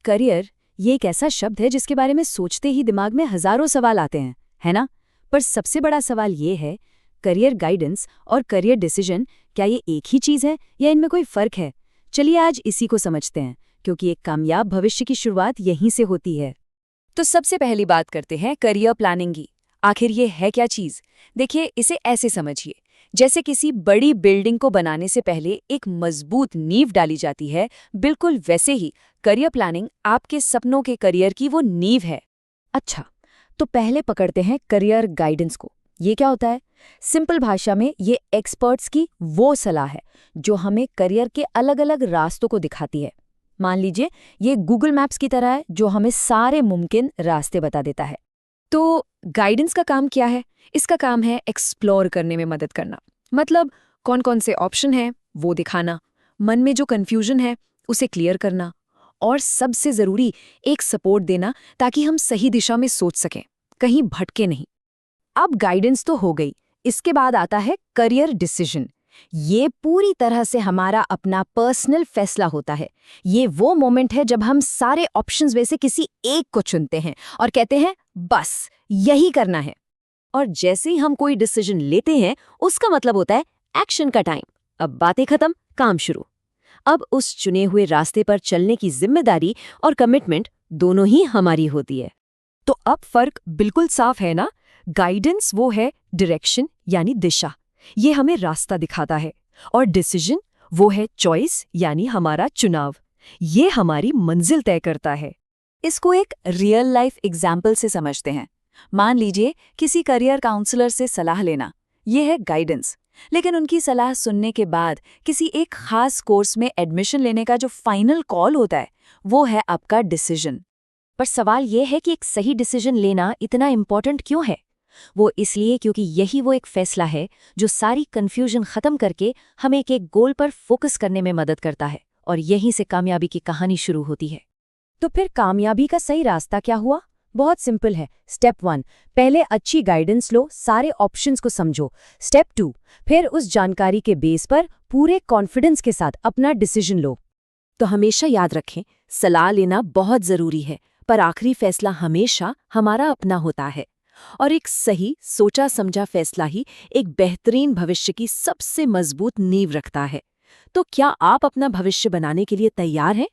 Career ये एक ऐसा शब्द है जिसके बारे में सोचते ही दिमाग में हजारों सवाल आते हैं, है ना? पर सबसे बड़ा सवाल ये है, करियर गाइडेंस और करियर डिसीजन क्या ये एक ही चीज़ है या इनमें कोई फ़र्क है? चलिए आज इसी को समझते हैं, क्योंकि एक कामयाब भविष्य की शुरुआत यहीं से होती है। तो सबसे पहली बात करते हैं करियर प्लानिंग की। आखिर ये है क्या चीज़? देखिए, इसे ऐसे समझिए, जैसे किसी बड़ी बिल्डिंग को बनाने से पहले एक मजबूत नींव डाली जाती है, बिल्कुल वैसे ही करियर प्लानिंग आपके सपनों के करियर की वो नींव है। अच्छा, तो पहले पकड़ते हैं करियर गाइडेंस को। ये क्या होता है? सिंपल भाषा में ये एक्सपर्ट्स की वो सलाह है जो हमें करियर के अलग-अलग रास्तों को दिखाती है। मान लीजिए ये गूगल मैप्स की तरह है जो हमें सारे मुमकिन रास्ते बता देता है। तो गाइडेंस का काम क्या है? इसका काम है एक्सप्लोर करने में मदद करना। मतलब कौन कौन से ऑप्शन हैं वो दिखाना, मन में जो कन्फ्यूजन है उसे क्लियर करना, और सबसे ज़रूरी एक सपोर्ट देना ताकि हम सही दिशा में सोच सकें, कहीं भटके नहीं। अब गाइडेंस तो हो गई, इसके बाद आता है करियर डिसीजन। ये पूरी तरह से हमारा अपना पर्सनल फैसला होता है। ये वो मोमेंट है जब हम सारे ऑप्शंस में से किसी एक को चुनते हैं और कहते हैं बस यही करना है। और जैसे ही हम कोई डिसीजन लेते हैं उसका मतलब होता है एक्शन का टाइम। अब बातें खत्म, काम शुरू। अब उस चुने हुए रास्ते पर चलने की जिम्मेदारी और कमिटमेंट दोनों ही हमारी होती है। तो अब फर्क बिल्कुल साफ है ना? गाइडेंस वो है डायरेक्शन यानी दिशा, ये हमें रास्ता दिखाता है, और डिसीजन वो है चॉइस यानी हमारा चुनाव, ये हमारी मंजिल तय करता है। इसको एक रियल लाइफ एग्जाम्पल से समझते हैं। मान लीजिए किसी करियर काउंसलर से सलाह लेना, ये है गाइडेंस। लेकिन उनकी सलाह सुनने के बाद किसी एक खास कोर्स में एडमिशन लेने का जो फाइनल कॉल होता है वो है आपका डिसीजन। पर सवाल ये है कि एक सही डिसीजन लेना इतना इम्पोर्टेंट क्यों है? वो इसलिए क्योंकि यही वो एक फैसला है जो सारी कन्फ्यूजन खत्म करके हमें एक गोल पर फोकस करने में मदद करता है, और यहीं से कामयाबी की कहानी शुरू होती है। तो फिर कामयाबी का सही रास्ता क्या हुआ? बहुत सिंपल है। स्टेप 1, पहले अच्छी गाइडेंस लो, सारे ऑप्शंस को समझो। स्टेप 2, फिर उस जानकारी के बेस पर पूरे कॉन्फिडेंस के साथ अपना डिसीजन लो। तो हमेशा याद रखें, सलाह लेना बहुत जरूरी है, पर आखिरी फैसला हमेशा हमारा अपना होता है। और एक सही सोचा समझा फैसला ही एक बेहतरीन भविष्य की सबसे मजबूत नींव रखता है। तो क्या आप अपना भविष्य बनाने के लिए तैयार हैं?